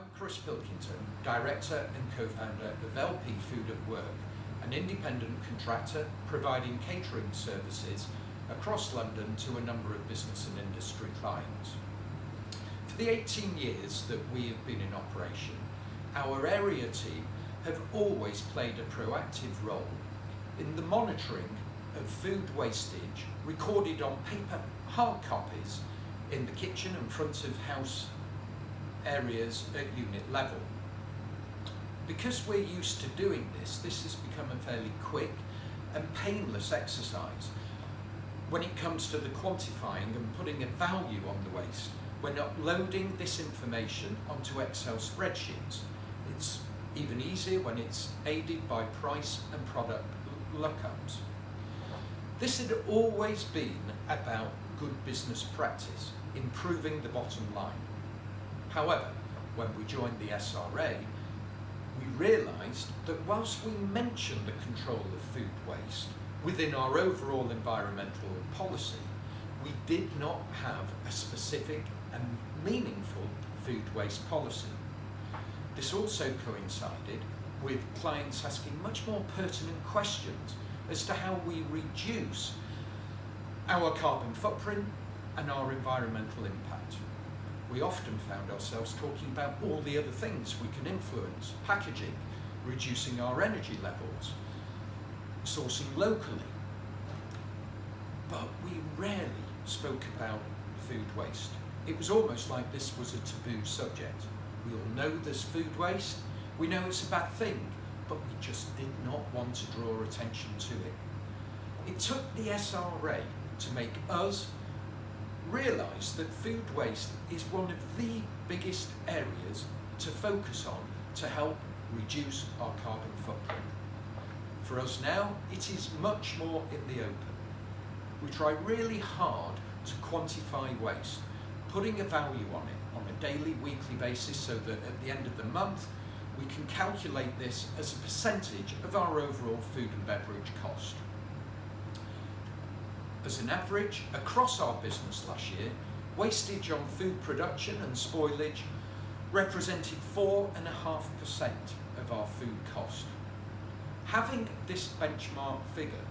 I'm Chris Pilkington, Director and Co-founder of LP Food at Work, an independent contractor providing catering services across London to a number of business and industry clients. For the 18 years that we have been in operation, our area team have always played a proactive role in the monitoring of food wastage recorded on paper hard copies in the kitchen and front of house areas at unit level. Because we're used to doing this has become a fairly quick and painless exercise. When it comes to the quantifying and putting a value on the waste, when uploading this information onto Excel spreadsheets, it's even easier when it's aided by price and product lookups. This had always been about good business practice, improving the bottom line. However, when we joined the SRA, we realised that whilst we mentioned the control of food waste within our overall environmental policy, we did not have a specific and meaningful food waste policy. This also coincided with clients asking much more pertinent questions as to how we reduce our carbon footprint and our environmental impact. We often found ourselves talking about all the other things we can influence: packaging, reducing our energy levels, sourcing locally. But we rarely spoke about food waste. It was almost like this was a taboo subject. We all know there's food waste, we know it's a bad thing, but we just did not want to draw attention to it. It took the SRA to make us realise that food waste is one of the biggest areas to focus on to help reduce our carbon footprint. For us now, it is much more in the open. We try really hard to quantify waste, putting a value on it on a daily, weekly basis so that at the end of the month, we can calculate this as a percentage of our overall food and beverage cost. As an average, across our business last year, wastage on food production and spoilage represented 4.5% of our food cost. Having this benchmark figure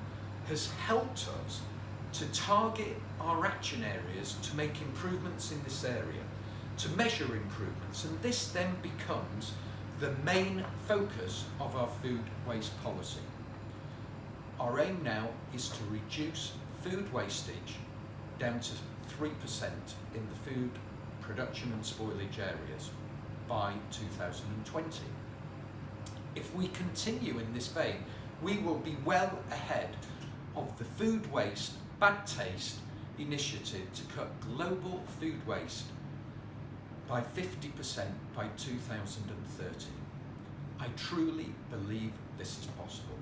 has helped us to target our action areas to make improvements in this area, to measure improvements, and this then becomes the main focus of our food waste policy. Our aim now is to reduce food wastage down to 3% in the food production and spoilage areas by 2020. If we continue in this vein, we will be well ahead of the Food Waste Bad Taste initiative to cut global food waste by 50% by 2030. I truly believe this is possible.